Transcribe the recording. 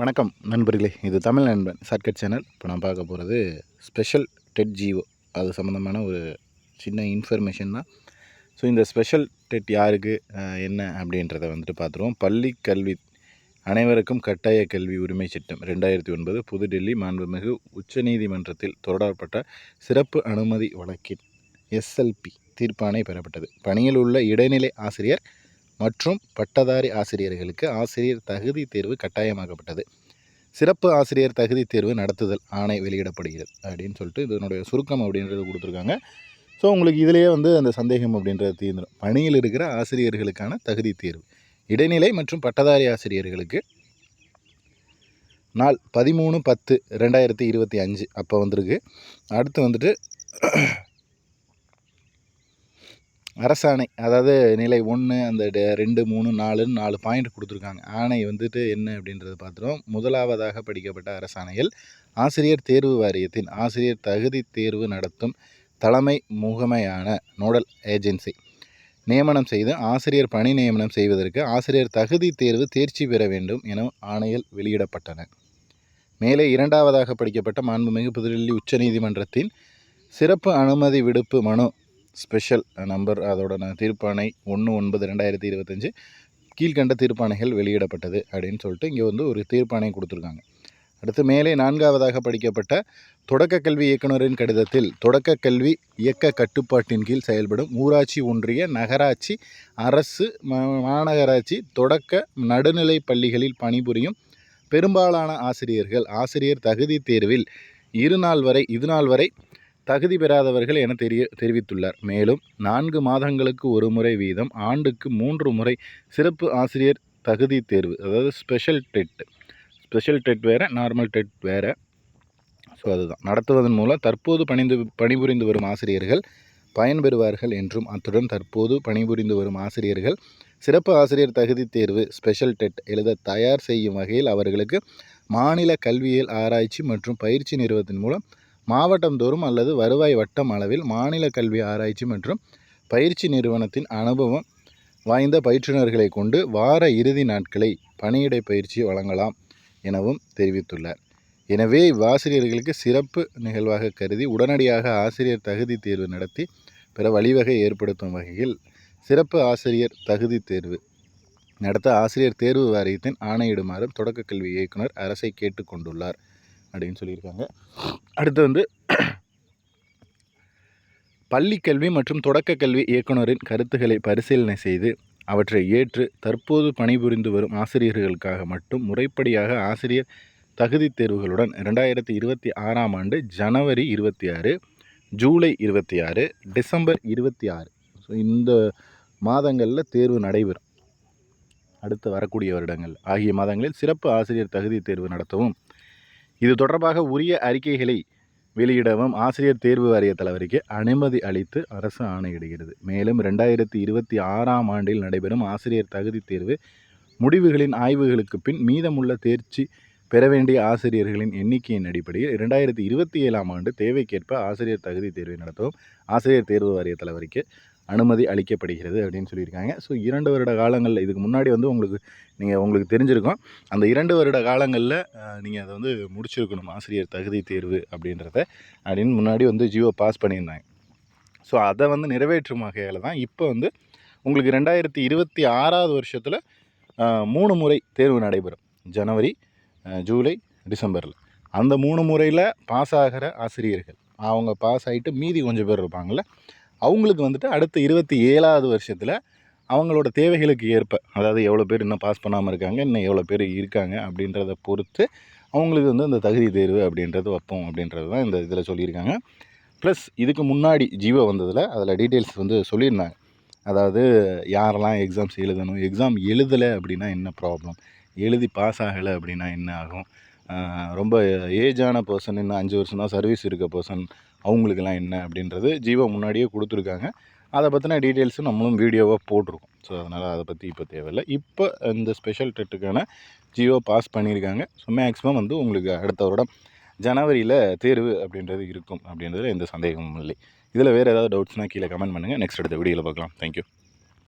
வணக்கம் நண்பர்களே, இது தமிழ் நண்பன் ஷார்ட்கட் சேனல். இப்போ நான் பார்க்க போகிறது ஸ்பெஷல் டெட் ஜிஓ அது சம்மந்தமான ஒரு சின்ன இன்ஃபர்மேஷன் தான். ஸோ இந்த ஸ்பெஷல் டெட் யாருக்கு என்ன அப்படின்றத வந்துட்டு பார்த்துருவோம். பள்ளி கல்வி அனைவருக்கும் கட்டாய கல்வி உரிமை சட்டம் 2009 புதுடெல்லி மாண்புமிகு உச்சநீதிமன்றத்தில் தொடரப்பட்ட சிறப்பு அனுமதி வழக்கில் எஸ்எல்பி தீர்ப்பாணை பெறப்பட்டது. பணியில் உள்ள இடைநிலை ஆசிரியர் மற்றும் பட்டதாரி ஆசிரியர்களுக்கு ஆசிரியர் தகுதி தேர்வு கட்டாயமாக்கப்பட்டது. சிறப்பு ஆசிரியர் தகுதி தேர்வு நடத்துதல் ஆணை வெளியிடப்படுகிறது அப்படின்னு சொல்லிட்டு இதனுடைய சுருக்கம் அப்படின்றது கொடுத்துருக்காங்க. ஸோ உங்களுக்கு இதிலேயே அந்த சந்தேகம் அப்படின்றது தீர்ந்துடும். பணியில் இருக்கிற ஆசிரியர்களுக்கான தகுதி தேர்வு இடைநிலை மற்றும் பட்டதாரி ஆசிரியர்களுக்கு நாள் 13/10/2025 அப்போ வந்திருக்கு. அடுத்து வந்துட்டு அரசாணை, அதாவது நிலை 1 அந்த 2, 3, 4 பாயிண்ட் கொடுத்துருக்காங்க. ஆணை வந்துட்டு என்ன அப்படின்றத பார்த்துட்டோம். முதலாவதாக படிக்கப்பட்ட அரசாணைகள் ஆசிரியர் தேர்வு வாரியத்தின் ஆசிரியர் தகுதி தேர்வு நடத்தும் தலைமை முகமையான நோடல் ஏஜென்சி நியமனம் செய்து ஆசிரியர் பணி நியமனம் செய்வதற்கு ஆசிரியர் தகுதி தேர்வு தேர்ச்சி பெற வேண்டும் என ஆணைகள் வெளியிடப்பட்டன. மேலே இரண்டாவதாக படிக்கப்பட்ட மாண்புமிகு புதுடெல்லி உச்சநீதிமன்றத்தின் சிறப்பு அனுமதி விடுப்பு மனு ஸ்பெஷல் நம்பர் அதோட தீர்ப்பாணை 1/9/2025 கீழ்கண்ட தீர்ப்பாணைகள் வெளியிடப்பட்டது அப்படின்னு சொல்லிட்டு இங்கே ஒரு தீர்ப்பாணை கொடுத்துருக்காங்க. அடுத்து மேலே நான்காவதாக படிக்கப்பட்ட தொடக்க கல்வி இயக்குநரின் கடிதத்தில் தொடக்க கல்வி இயக்க கட்டுப்பாட்டின் கீழ் செயல்படும் ஊராட்சி ஒன்றிய நகராட்சி அரசு மாநகராட்சி தொடக்க நடுநிலை பள்ளிகளில் பணிபுரியும் பெரும்பாலான ஆசிரியர்கள் ஆசிரியர் தகுதி தேர்வில் இதுநாள் வரை தகுதி பெறாதவர்கள் என தெரிவித்துள்ளார். மேலும் 4 மாதங்களுக்கு ஒரு முறை வீதம் ஆண்டுக்கு 3 முறை சிறப்பு ஆசிரியர் தகுதி தேர்வு, அதாவது ஸ்பெஷல் டெட் வேறு, நார்மல் டெட் வேறு, ஸோ அதுதான் நடத்துவதன் மூலம் தற்போது பணிபுரிந்து வரும் ஆசிரியர்கள் பயன்பெறுவார்கள் என்றும் அத்துடன் தற்போது பணிபுரிந்து வரும் ஆசிரியர்கள் சிறப்பு ஆசிரியர் தகுதி தேர்வு ஸ்பெஷல் டெட் எழுத தயார் செய்யும் வகையில் அவர்களுக்கு மாநில கல்வியியல் ஆராய்ச்சி மற்றும் பயிற்சி நிறுவனத்தின் மூலம் மாவட்டந்தோறும் அல்லது வருவாய் வட்டம் அளவில் மாநில கல்வி ஆராய்ச்சி மற்றும் பயிற்சி நிறுவனத்தின் அனுபவம் வாய்ந்த பயிற்றுநர்களை கொண்டு வார இறுதி நாட்களை பணியிடை பயிற்சி வழங்கலாம் எனவும் தெரிவித்துள்ளார். எனவே இவ்வாசிரியர்களுக்கு சிறப்பு நிகழ்வாக கருதி உடனடியாக ஆசிரியர் தகுதி தேர்வு நடத்தி பிற வழிவகை ஏற்படுத்தும் வகையில் சிறப்பு ஆசிரியர் தகுதி தேர்வு நடத்த ஆசிரியர் தேர்வு வாரியத்தின் ஆணையிடுமாறும் தொடக்க கல்வி இயக்குனர் அரசை கேட்டுக்கொண்டுள்ளார் அப்படின்னு சொல்லியிருக்காங்க. அடுத்து பள்ளி கல்வி மற்றும் தொடக்க கல்வி இயக்குனரின் கருத்துக்களை பரிசீலனை செய்து அவற்றை ஏற்று தற்போது பணிபுரிந்து வரும் ஆசிரியர்களுக்காக மட்டும் முறைப்படியாக ஆசிரியர் தகுதி தேர்வுகளுடன் 2026ஆம் ஆண்டு ஜனவரி 26, ஜூலை 26, டிசம்பர் 26 ஸோ இந்த மாதங்களில் தேர்வு நடைபெறும். அடுத்து வரக்கூடிய வருடங்கள் ஆகிய மாதங்களில் சிறப்பு ஆசிரியர் தகுதி தேர்வு நடத்தவும் இது தொடர்பாக உரிய அறிக்கைகளை வெளியிடவும் ஆசிரியர் தேர்வு வாரிய தலைவருக்கு அனுமதி அளித்து அரசு ஆணையிடுகிறது. மேலும் 2026ஆம் ஆண்டில் நடைபெறும் ஆசிரியர் தகுதி தேர்வு முடிவுகளின் ஆய்வுகளுக்கு பின் மீதமுள்ள தேர்ச்சி பெற வேண்டிய ஆசிரியர்களின் எண்ணிக்கையின் அடிப்படையில் 2027ஆம் ஆண்டு தேவைக்கேற்ப ஆசிரியர் தகுதி தேர்வை நடத்தவும் ஆசிரியர் தேர்வு வாரிய தலைவருக்கு அனுமதி அளிக்கப்படுகிறது அப்படின்னு சொல்லியிருக்காங்க. ஸோ 2 வருட காலங்களில் இதுக்கு முன்னாடி உங்களுக்கு தெரிஞ்சிருக்கும். அந்த 2 வருட காலங்களில் நீங்கள் அதை முடிச்சிருக்கணும் ஆசிரியர் தகுதி தேர்வு அப்படின்னு முன்னாடி ஜியோ பாஸ் பண்ணியிருந்தாங்க. ஸோ அதை நிறைவேற்றும் வகையில் தான் இப்போ உங்களுக்கு 2026ஆவது வருஷத்தில் 3 முறை தேர்வு நடைபெறும். ஜனவரி, ஜூலை, டிசம்பரில். அந்த 3 முறையில் பாஸ் ஆகிற ஆசிரியர்கள் அவங்க பாஸ் ஆகிட்டு மீதி கொஞ்சம் பேர் இருப்பாங்கள்ல, அவங்களுக்கு அடுத்த 27ஆவது வருஷத்தில் அவங்களோட தேவைகளுக்கு ஏற்ப, அதாவது எவ்வளோ பேர் இன்னும் பாஸ் பண்ணாமல் இருக்காங்க, இன்னும் எவ்வளோ பேர் இருக்காங்க அப்படின்றத பொறுத்து அவங்களுக்கு அந்த தகுதி தேர்வு அப்படின்றது வைப்போம் அப்படின்றது தான் இந்த இதில் சொல்லியிருக்காங்க. ப்ளஸ் இதுக்கு முன்னாடி ஜியோ வந்ததில் அதில் டீட்டெயில்ஸ் சொல்லியிருந்தாங்க. அதாவது யாரெல்லாம் எக்ஸாம்ஸ் எழுதணும், எக்ஸாம் எழுதலை அப்படின்னா என்ன ப்ராப்ளம், எழுதி பாஸ் ஆகலை அப்படின்னா என்ன ஆகும், ரொம்ப ஏஜான பர்சன், இன்னும் 5 வருஷம் தான் சர்வீஸ் இருக்க பர்சன், அவங்களுக்கெல்லாம் என்ன அப்படின்றது ஜியோ முன்னாடியே கொடுத்துருக்காங்க. அதை பற்றின டீட்டெயில்ஸும் நம்மளும் வீடியோவாக போட்டிருக்கோம். ஸோ அதனால் அதை பற்றி இப்போ தேவையில்லை. இப்போ இந்த ஸ்பெஷல் டெட்டுக்கான ஜியோ பாஸ் பண்ணியிருக்காங்க. ஸோ மேக்ஸிமம் உங்களுக்கு அடுத்த வருடம் ஜனவரியில் தேர்வு அப்படின்றது இருக்கும் அப்படின்றதுல எந்த சந்தேகமும் இல்லை. இதில் வேறு ஏதாவது டவுட்ஸ்னால் கீழே கமெண்ட் பண்ணுங்கள். நெக்ஸ்ட் அடுத்த வீடியோவில் பார்க்கலாம். தேங்க்யூ.